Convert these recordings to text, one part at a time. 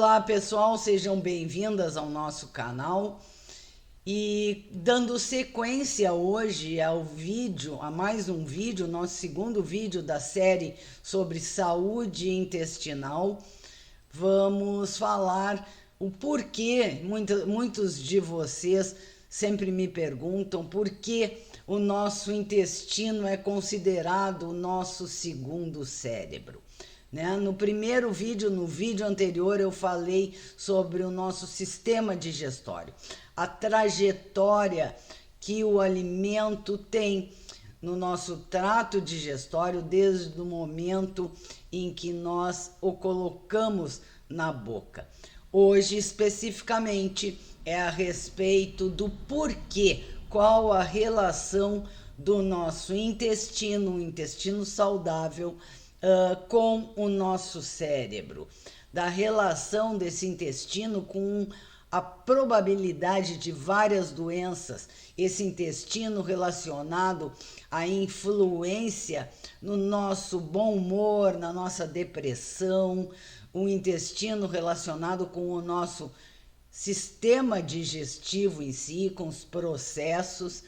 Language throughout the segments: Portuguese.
Olá pessoal, sejam bem-vindas ao nosso canal e dando sequência hoje ao vídeo, a mais um vídeo, nosso segundo vídeo da série sobre saúde intestinal, vamos falar o porquê, muitos de vocês sempre me perguntam por que o nosso intestino é considerado o nosso segundo cérebro. Né? No primeiro vídeo, no vídeo anterior, eu falei sobre o nosso sistema digestório, a trajetória que o alimento tem no nosso trato digestório desde o momento em que nós o colocamos na boca. Hoje, especificamente, é a respeito do porquê, qual a relação do nosso intestino, um intestino saudável, com o nosso cérebro, da relação desse intestino com a probabilidade de várias doenças, esse intestino relacionado à influência no nosso bom humor, na nossa depressão, o intestino relacionado com o nosso sistema digestivo em si, com os processos,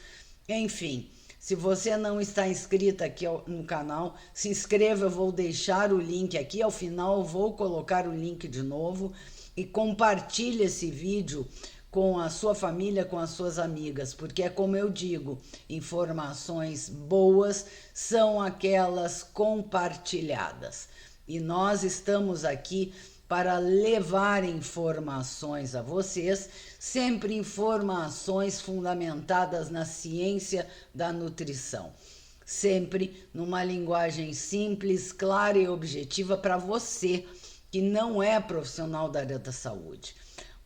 enfim. Se você não está inscrita aqui no canal, se inscreva, eu vou deixar o link aqui, ao final eu vou colocar o link de novo e compartilhe esse vídeo com a sua família, com as suas amigas, porque é como eu digo, informações boas são aquelas compartilhadas. E nós estamos aqui para levar informações a vocês, sempre informações fundamentadas na ciência da nutrição. Sempre numa linguagem simples, clara e objetiva para você que não é profissional da área da saúde.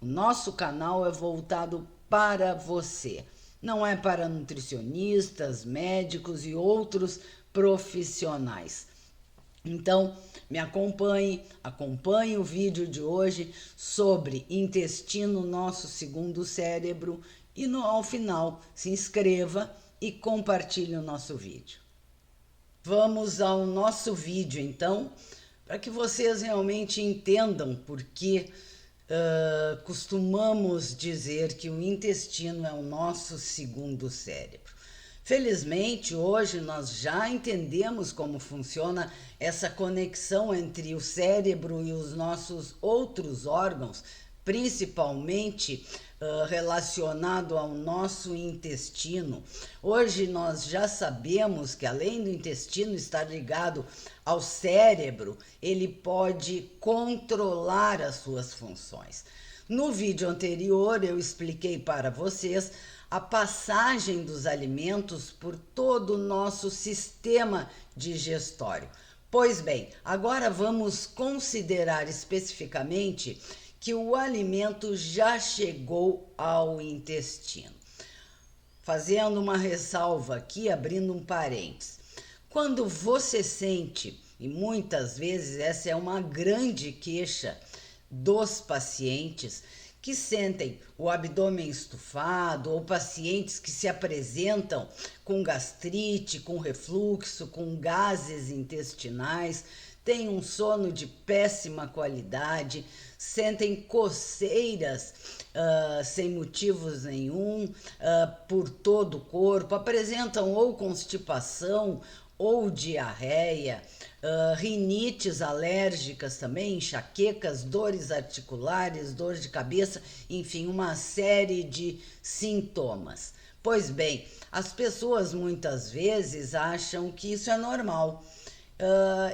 O nosso canal é voltado para você, não é para nutricionistas, médicos e outros profissionais. Então, me acompanhe o vídeo de hoje sobre intestino, nosso segundo cérebro, e ao final se inscreva e compartilhe o nosso vídeo. Vamos ao nosso vídeo então, para que vocês realmente entendam por que costumamos dizer que o intestino é o nosso segundo cérebro. Felizmente, hoje nós já entendemos como funciona essa conexão entre o cérebro e os nossos outros órgãos, principalmente relacionado ao nosso intestino. Hoje nós já sabemos que além do intestino estar ligado ao cérebro, ele pode controlar as suas funções. No vídeo anterior eu expliquei para vocês a passagem dos alimentos por todo o nosso sistema digestório. Pois bem, agora vamos considerar especificamente que o alimento já chegou ao intestino. Fazendo uma ressalva aqui, abrindo um parênteses. Quando você sente, e muitas vezes essa é uma grande queixa dos pacientes, que sentem o abdômen estufado, ou pacientes que se apresentam com gastrite, com refluxo, com gases intestinais, têm um sono de péssima qualidade, sentem coceiras sem motivos nenhum por todo o corpo, apresentam ou constipação ou diarreia, rinites alérgicas também, enxaquecas, dores articulares, dor de cabeça, enfim, uma série de sintomas. Pois bem, as pessoas muitas vezes acham que isso é normal,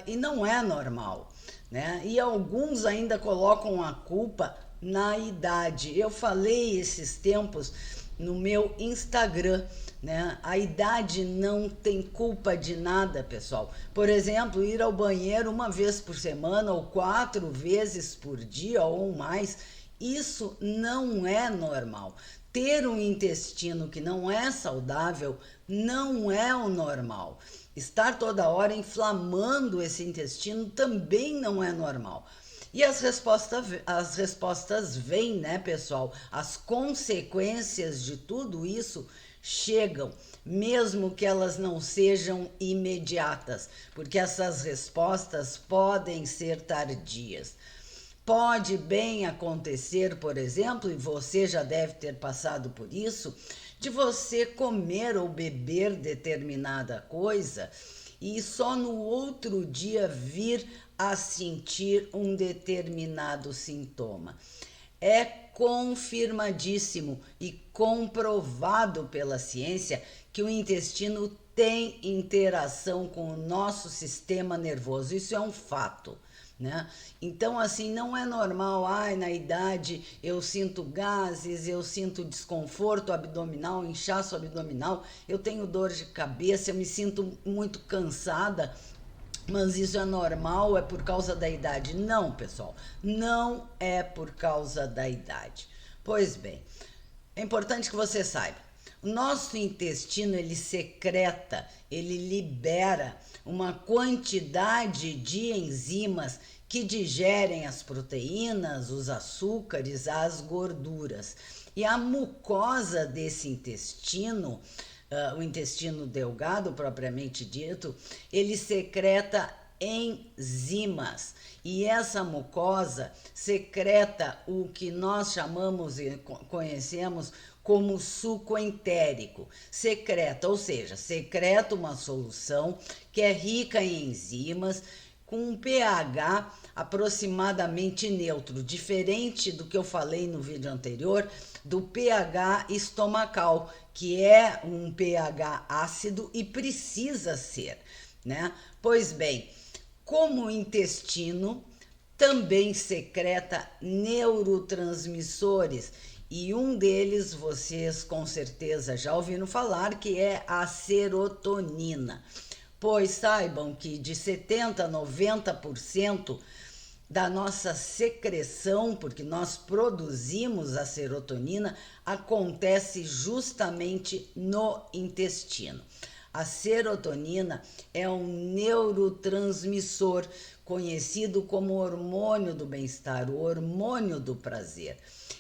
e não é normal, né? E alguns ainda colocam a culpa na idade. Eu falei esses tempos no meu Instagram, né? A idade não tem culpa de nada, pessoal. Por exemplo, ir ao banheiro uma vez por semana ou 4 vezes por dia ou mais, isso não é normal. Ter um intestino que não é saudável não é o normal. Estar toda hora inflamando esse intestino também não é normal. E as respostas vêm, né, pessoal? As consequências de tudo isso chegam, mesmo que elas não sejam imediatas, porque essas respostas podem ser tardias. Pode bem acontecer, por exemplo, e você já deve ter passado por isso, de você comer ou beber determinada coisa e só no outro dia vir a sentir um determinado sintoma. É confirmadíssimo e comprovado pela ciência que o intestino tem interação com o nosso sistema nervoso. Isso é um fato. Né? Então, assim, não é normal, na idade eu sinto gases, eu sinto desconforto abdominal, inchaço abdominal, eu tenho dor de cabeça, eu me sinto muito cansada, mas isso é normal, é por causa da idade. Não, pessoal, não é por causa da idade. Pois bem, é importante que você saiba. O nosso intestino, ele secreta, ele libera uma quantidade de enzimas que digerem as proteínas, os açúcares, as gorduras. E a mucosa desse intestino, o intestino delgado propriamente dito, ele secreta enzimas. E essa mucosa secreta o que nós chamamos e conhecemos como suco entérico. Secreta, ou seja, secreta uma solução que é rica em enzimas, com um pH aproximadamente neutro, diferente do que eu falei no vídeo anterior, do pH estomacal, que é um pH ácido e precisa ser, né? Pois bem, como o intestino também secreta neurotransmissores, e um deles vocês com certeza já ouviram falar, que é a serotonina. Pois saibam que de 70% a 90% da nossa secreção, porque nós produzimos a serotonina, acontece justamente no intestino. A serotonina é um neurotransmissor conhecido como hormônio do bem-estar, o hormônio do prazer.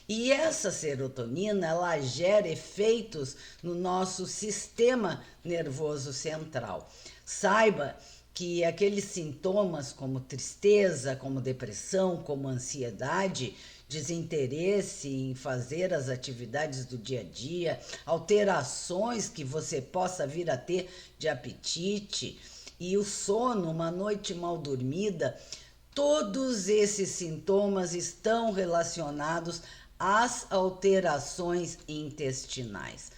E essa serotonina, ela gera efeitos no nosso sistema nervoso central. Saiba que aqueles sintomas como tristeza, como depressão, como ansiedade, desinteresse em fazer as atividades do dia a dia, alterações que você possa vir a ter de apetite e o sono, uma noite mal dormida, todos esses sintomas estão relacionados às alterações intestinais.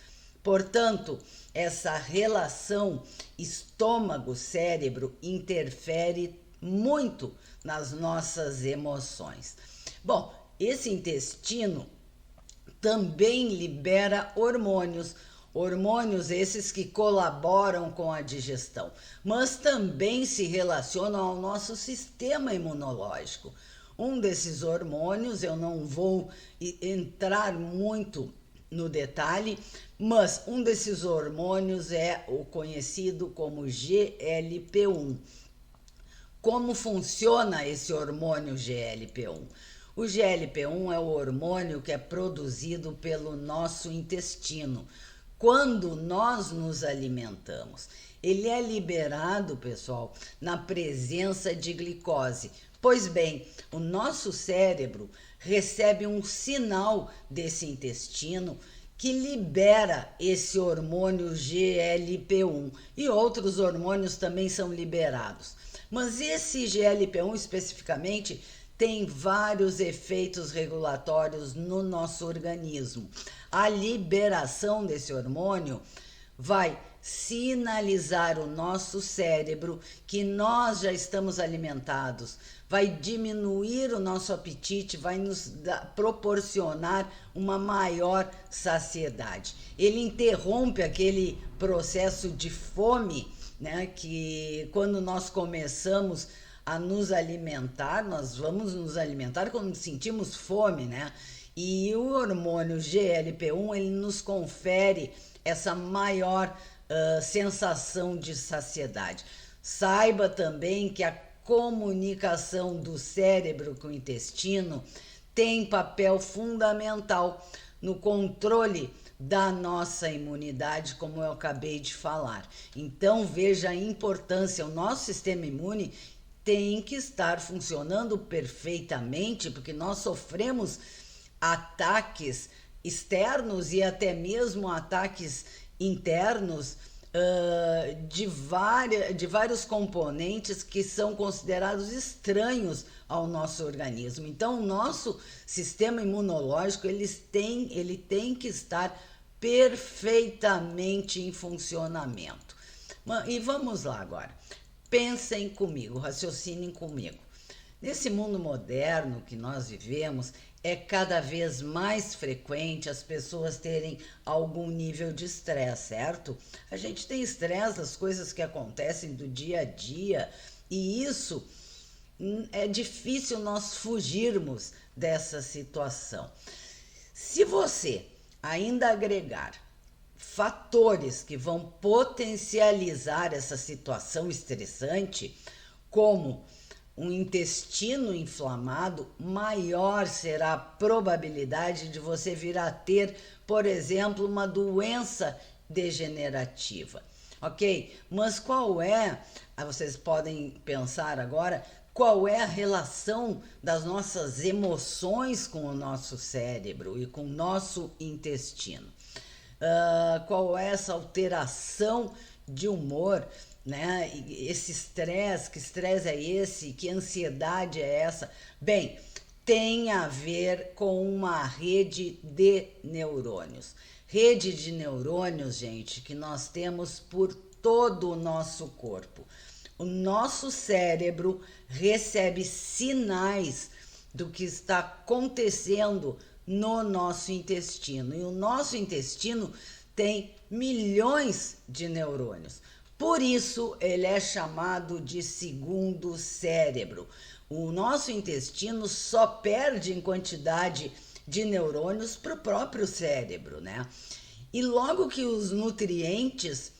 Portanto, essa relação estômago-cérebro interfere muito nas nossas emoções. Bom, esse intestino também libera hormônios, hormônios esses que colaboram com a digestão, mas também se relacionam ao nosso sistema imunológico. Um desses hormônios, eu não vou entrar muito no detalhe, mas um desses hormônios é o conhecido como GLP-1. Como funciona esse hormônio GLP-1? O GLP-1 é o hormônio que é produzido pelo nosso intestino quando nós nos alimentamos. Ele é liberado, pessoal, na presença de glicose. Pois bem, o nosso cérebro recebe um sinal desse intestino que libera esse hormônio GLP-1 e outros hormônios também são liberados. Mas esse GLP-1 especificamente tem vários efeitos regulatórios no nosso organismo. A liberação desse hormônio vai sinalizar o nosso cérebro que nós já estamos alimentados, vai diminuir o nosso apetite, vai nos proporcionar uma maior saciedade. Ele interrompe aquele processo de fome, né, que quando nós começamos a nos alimentar, nós vamos nos alimentar quando sentimos fome, né? E o hormônio GLP-1, ele nos confere essa maior sensação de saciedade. Saiba também que a comunicação do cérebro com o intestino tem papel fundamental no controle da nossa imunidade, como eu acabei de falar. Então veja a importância, o nosso sistema imune tem que estar funcionando perfeitamente, porque nós sofremos ataques externos e até mesmo ataques internos de vários componentes que são considerados estranhos ao nosso organismo. Então, o nosso sistema imunológico ele tem que estar perfeitamente em funcionamento. E vamos lá agora. Pensem comigo, raciocinem comigo. Nesse mundo moderno que nós vivemos, é cada vez mais frequente as pessoas terem algum nível de estresse, certo? A gente tem estresse das coisas que acontecem do dia a dia e isso é difícil nós fugirmos dessa situação. Se você ainda agregar fatores que vão potencializar essa situação estressante, como um intestino inflamado, maior será a probabilidade de você vir a ter, por exemplo, uma doença degenerativa, ok? Mas qual é, vocês podem pensar agora, qual é a relação das nossas emoções com o nosso cérebro e com o nosso intestino? Qual é essa alteração de humor, né? Esse estresse, que estresse é esse? Que ansiedade é essa? Bem, tem a ver com uma rede de neurônios. Rede de neurônios, gente, que nós temos por todo o nosso corpo. O nosso cérebro recebe sinais do que está acontecendo no nosso intestino. E o nosso intestino tem milhões de neurônios. Por isso, ele é chamado de segundo cérebro. O nosso intestino só perde em quantidade de neurônios para o próprio cérebro, né? E logo que os nutrientes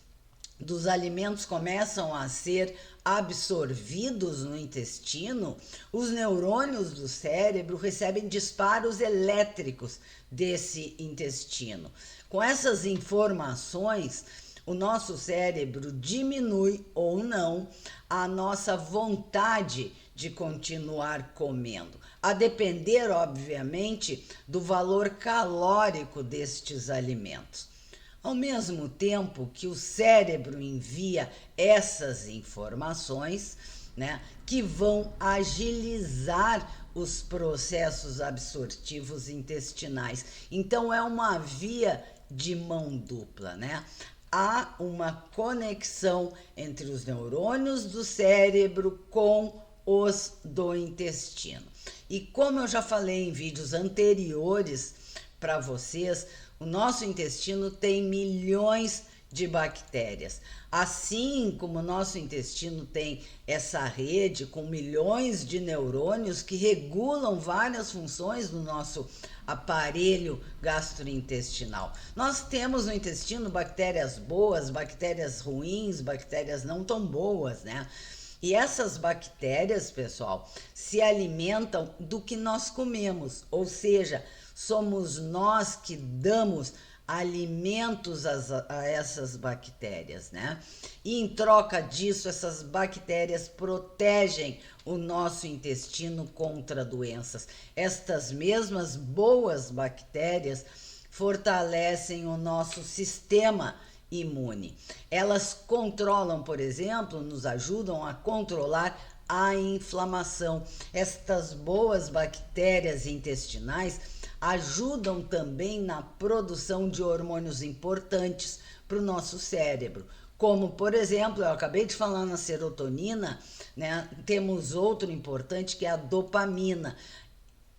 dos alimentos começam a ser absorvidos no intestino, os neurônios do cérebro recebem disparos elétricos desse intestino. Com essas informações, o nosso cérebro diminui ou não a nossa vontade de continuar comendo, a depender, obviamente, do valor calórico destes alimentos. Ao mesmo tempo que o cérebro envia essas informações, né, que vão agilizar os processos absortivos intestinais. Então é uma via de mão dupla, né? Há uma conexão entre os neurônios do cérebro com os do intestino. E como eu já falei em vídeos anteriores para vocês, o nosso intestino tem milhões de bactérias. Assim como o nosso intestino tem essa rede com milhões de neurônios que regulam várias funções do nosso aparelho gastrointestinal. Nós temos no intestino bactérias boas, bactérias ruins, bactérias não tão boas, né? E essas bactérias, pessoal, se alimentam do que nós comemos, ou seja, somos nós que damos alimentos a essas bactérias, né? E em troca disso, essas bactérias protegem o nosso intestino contra doenças. Estas mesmas boas bactérias fortalecem o nosso sistema imune. Elas controlam, por exemplo, nos ajudam a controlar a inflamação. Estas boas bactérias intestinais ajudam também na produção de hormônios importantes para o nosso cérebro, como, por exemplo, eu acabei de falar na serotonina, né? Temos outro importante que é a dopamina.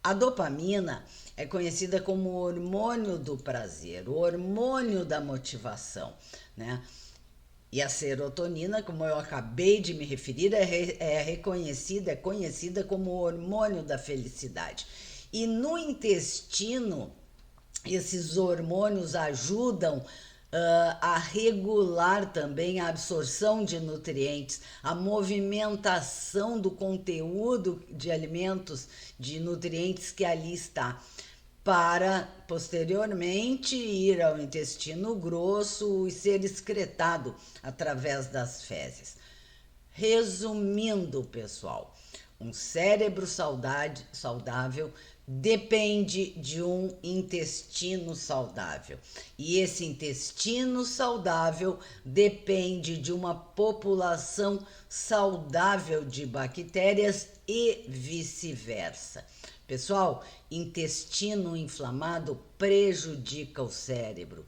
A dopamina é conhecida como o hormônio do prazer, o hormônio da motivação, né? E a serotonina, como eu acabei de me referir, é conhecida como o hormônio da felicidade. E no intestino, esses hormônios ajudam a regular também a absorção de nutrientes, a movimentação do conteúdo de alimentos, de nutrientes que ali está, para posteriormente ir ao intestino grosso e ser excretado através das fezes. Resumindo, pessoal, um cérebro saudável depende de um intestino saudável. E esse intestino saudável depende de uma população saudável de bactérias e vice-versa. Pessoal, intestino inflamado prejudica o cérebro.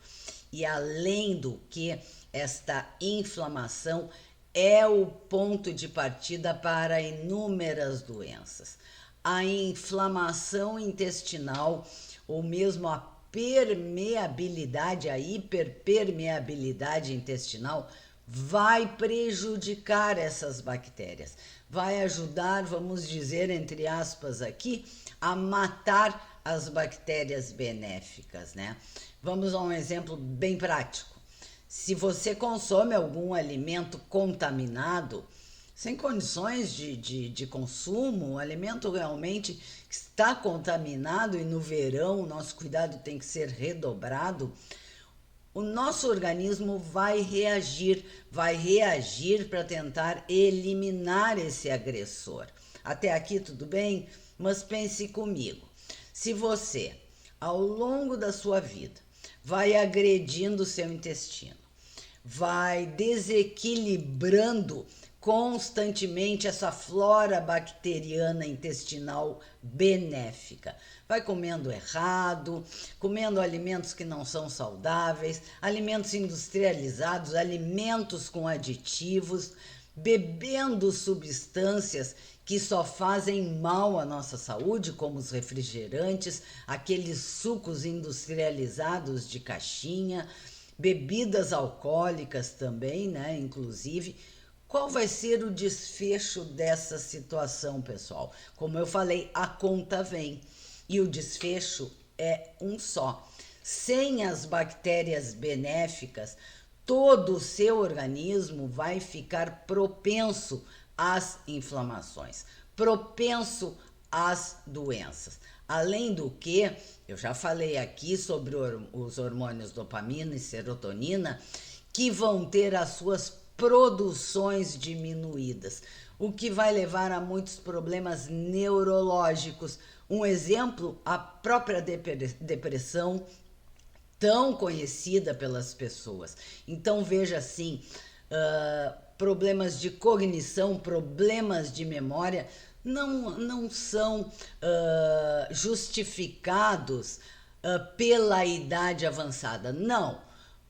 E além do que, esta inflamação é o ponto de partida para inúmeras doenças. A inflamação intestinal, ou mesmo a permeabilidade, a hiperpermeabilidade intestinal, vai prejudicar essas bactérias. Vai ajudar, vamos dizer, entre aspas aqui, a matar as bactérias benéficas, né? Vamos a um exemplo bem prático. Se você consome algum alimento contaminado, sem condições de consumo, o alimento realmente está contaminado, e no verão o nosso cuidado tem que ser redobrado, o nosso organismo vai reagir para tentar eliminar esse agressor. Até aqui tudo bem? Mas pense comigo, se você, ao longo da sua vida, vai agredindo o seu intestino, vai desequilibrando constantemente essa flora bacteriana intestinal benéfica. Vai comendo errado, comendo alimentos que não são saudáveis, alimentos industrializados, alimentos com aditivos, bebendo substâncias que só fazem mal à nossa saúde, como os refrigerantes, aqueles sucos industrializados de caixinha, bebidas alcoólicas também, né, inclusive. Qual vai ser o desfecho dessa situação, pessoal? Como eu falei, a conta vem. E o desfecho é um só. Sem as bactérias benéficas, todo o seu organismo vai ficar propenso às inflamações, propenso às doenças. Além do que, eu já falei aqui sobre os hormônios dopamina e serotonina, que vão ter as suas produções diminuídas, o que vai levar a muitos problemas neurológicos. Um exemplo, a própria depressão, tão conhecida pelas pessoas. Então veja assim, problemas de cognição, problemas de memória não são justificados pela idade avançada. Não,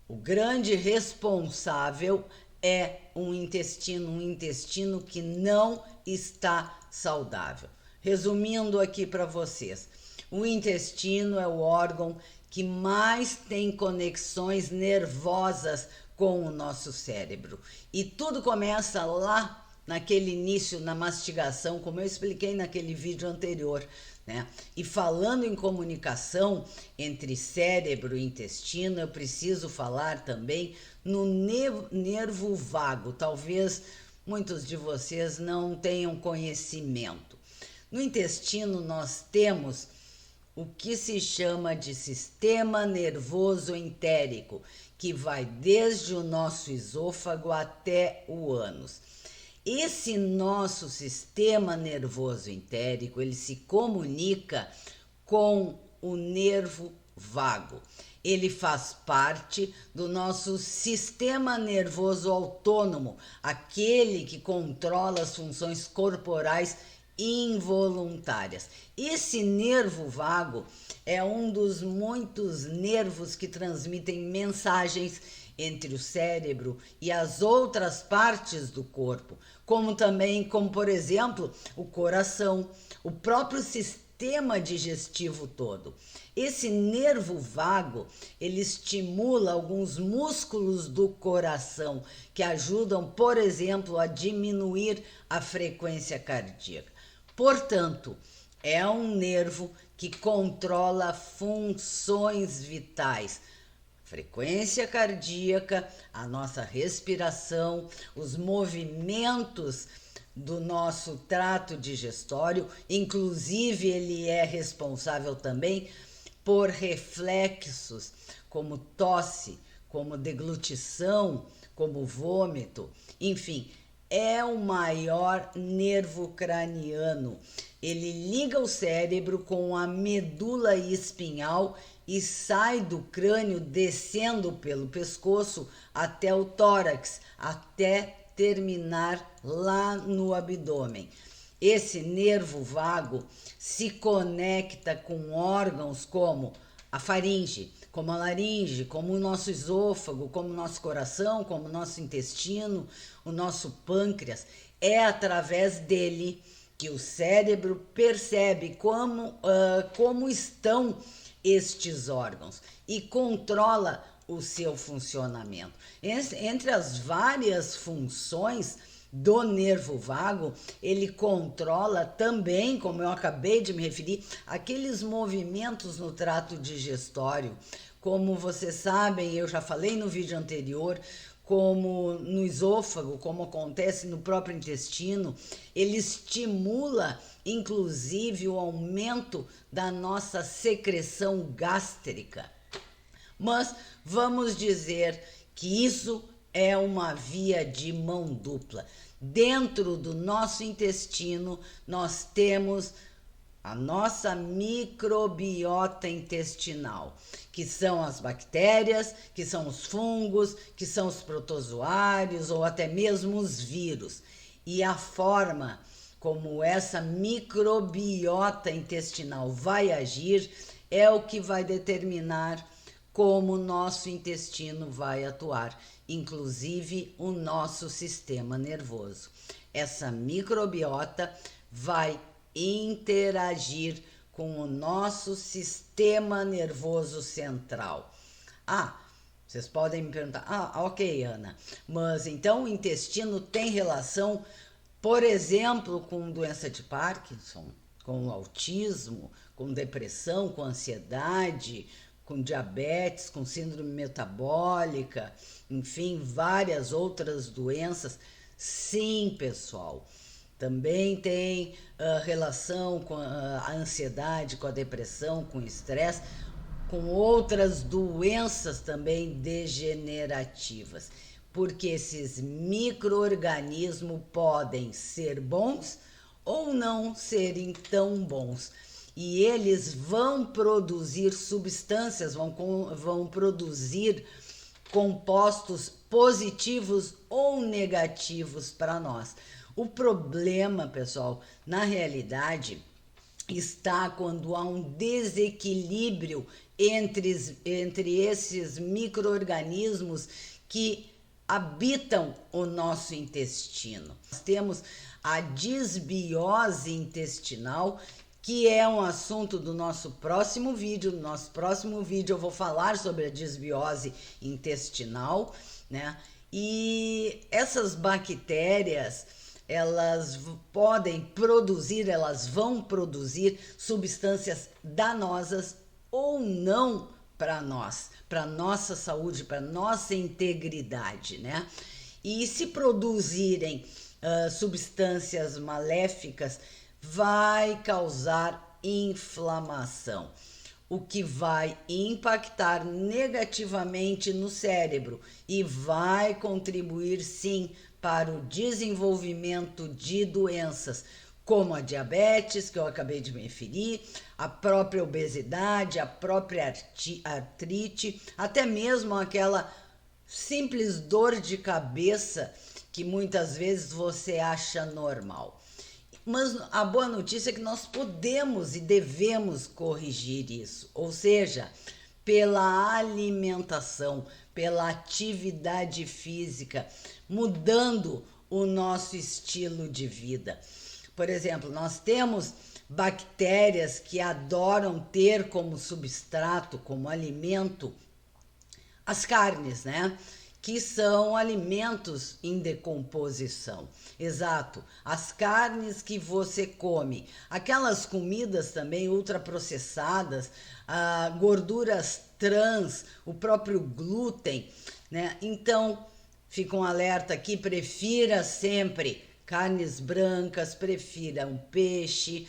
o grande responsável é um intestino que não está saudável. Resumindo aqui para vocês, o intestino é o órgão que mais tem conexões nervosas com o nosso cérebro. E tudo começa lá naquele início, na mastigação, como eu expliquei naquele vídeo anterior, né? E falando em comunicação entre cérebro e intestino, eu preciso falar também no nervo vago. Talvez muitos de vocês não tenham conhecimento. No intestino nós temos o que se chama de sistema nervoso entérico, que vai desde o nosso esôfago até o ânus. Esse nosso sistema nervoso entérico, ele se comunica com o nervo vago. Ele faz parte do nosso sistema nervoso autônomo, aquele que controla as funções corporais involuntárias. Esse nervo vago é um dos muitos nervos que transmitem mensagens entre o cérebro e as outras partes do corpo, como também, como por exemplo, o coração, o próprio sistema digestivo todo. Esse nervo vago, ele estimula alguns músculos do coração que ajudam, por exemplo, a diminuir a frequência cardíaca. Portanto, é um nervo que controla funções vitais, frequência cardíaca, a nossa respiração, os movimentos do nosso trato digestório, inclusive ele é responsável também por reflexos como tosse, como deglutição, como vômito, enfim, é o maior nervo craniano. Ele liga o cérebro com a medula espinhal e sai do crânio descendo pelo pescoço até o tórax, até terminar lá no abdômen. Esse nervo vago se conecta com órgãos como a faringe, como a laringe, como o nosso esôfago, como o nosso coração, como o nosso intestino, o nosso pâncreas. É através dele que o cérebro percebe como estão estes órgãos e controla o seu funcionamento. Entre as várias funções do nervo vago, ele controla também, como eu acabei de me referir, aqueles movimentos no trato digestório. Como vocês sabem, eu já falei no vídeo anterior, como no esôfago, como acontece no próprio intestino, ele estimula inclusive o aumento da nossa secreção gástrica. Mas vamos dizer que isso é uma via de mão dupla. Dentro do nosso intestino, nós temos a nossa microbiota intestinal, que são as bactérias, que são os fungos, que são os protozoários ou até mesmo os vírus. E a forma como essa microbiota intestinal vai agir é o que vai determinar como o nosso intestino vai atuar, inclusive o nosso sistema nervoso. Essa microbiota vai interagir com o nosso sistema nervoso central. Vocês podem me perguntar, ok, Ana, mas então o intestino tem relação, por exemplo, com doença de Parkinson, com autismo, com depressão, com ansiedade, com diabetes, com síndrome metabólica, enfim, várias outras doenças? Sim, pessoal. Também tem relação com a ansiedade, com a depressão, com o estresse, com outras doenças também degenerativas. Porque esses micro-organismos podem ser bons ou não serem tão bons. E eles vão produzir substâncias, vão produzir compostos positivos ou negativos para nós. O problema, pessoal, na realidade, está quando há um desequilíbrio entre esses micro-organismos que habitam o nosso intestino. Nós temos a disbiose intestinal, que é um assunto do nosso próximo vídeo. No nosso próximo vídeo eu vou falar sobre a disbiose intestinal, né? E essas bactérias, elas vão produzir substâncias danosas ou não para nós, para nossa saúde, para nossa integridade, né? E se produzirem substâncias maléficas, vai causar inflamação, o que vai impactar negativamente no cérebro e vai contribuir sim para o desenvolvimento de doenças como a diabetes, que eu acabei de me referir, a própria obesidade, a própria artrite, até mesmo aquela simples dor de cabeça que muitas vezes você acha normal. Mas a boa notícia é que nós podemos e devemos corrigir isso, ou seja, pela alimentação, pela atividade física, mudando o nosso estilo de vida. Por exemplo, nós temos bactérias que adoram ter como substrato, como alimento, as carnes, né? Que são alimentos em decomposição. Exato, as carnes que você come, aquelas comidas também ultraprocessadas, gorduras trans, o próprio glúten, né? Então, fica um alerta aqui, prefira sempre carnes brancas, prefira um peixe,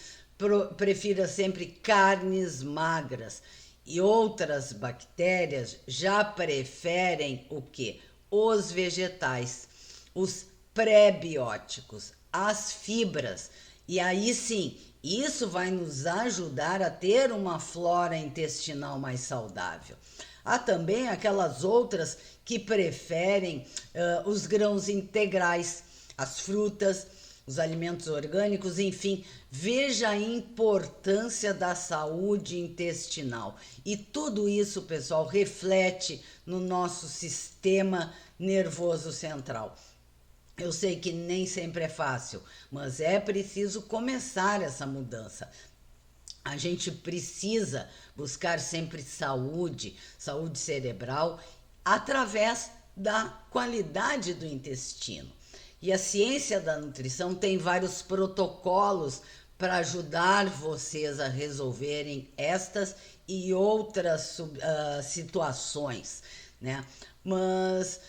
prefira sempre carnes magras. E outras bactérias já preferem o quê? Os vegetais. Os pré-bióticos, as fibras. E aí sim, isso vai nos ajudar a ter uma flora intestinal mais saudável. Há também aquelas outras que preferem os grãos integrais, as frutas, os alimentos orgânicos, enfim, veja a importância da saúde intestinal. E tudo isso, pessoal, reflete no nosso sistema nervoso central. Eu sei que nem sempre é fácil, mas é preciso começar essa mudança. A gente precisa buscar sempre saúde, saúde cerebral, através da qualidade do intestino. E a ciência da nutrição tem vários protocolos para ajudar vocês a resolverem estas e outras situações, né? Mas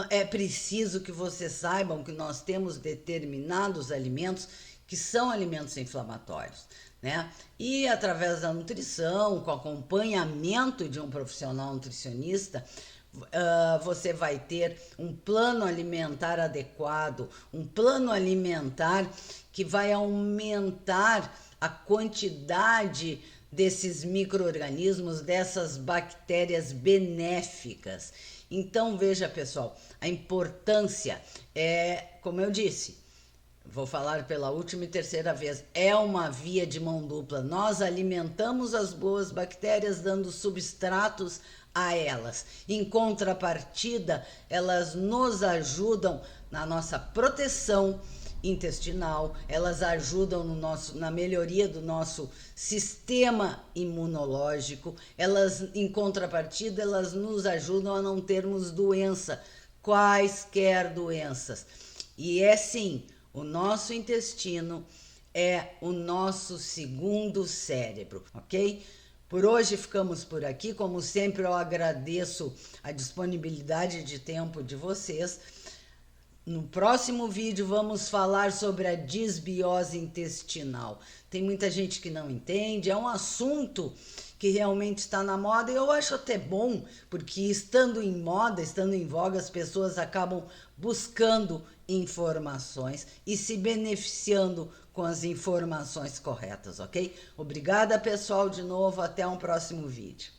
é preciso que vocês saibam que nós temos determinados alimentos que são alimentos inflamatórios, né? E através da nutrição, com acompanhamento de um profissional nutricionista, você vai ter um plano alimentar adequado, um plano alimentar que vai aumentar a quantidade desses micro-organismos, dessas bactérias benéficas. Então, veja, pessoal, a importância é, como eu disse, vou falar pela última e terceira vez, é uma via de mão dupla. Nós alimentamos as boas bactérias dando substratos a elas. Em contrapartida, elas nos ajudam na nossa proteção intestinal, elas ajudam na melhoria do nosso sistema imunológico, elas, em contrapartida, elas nos ajudam a não termos doença, quaisquer doenças. E é sim, o nosso intestino é o nosso segundo cérebro, ok? Por hoje ficamos por aqui. Como sempre, eu agradeço a disponibilidade de tempo de vocês. No próximo vídeo vamos falar sobre a disbiose intestinal. Tem muita gente que não entende, é um assunto que realmente está na moda e eu acho até bom, porque estando em moda, estando em voga, as pessoas acabam buscando informações e se beneficiando com as informações corretas, ok? Obrigada, pessoal, de novo, até um próximo vídeo.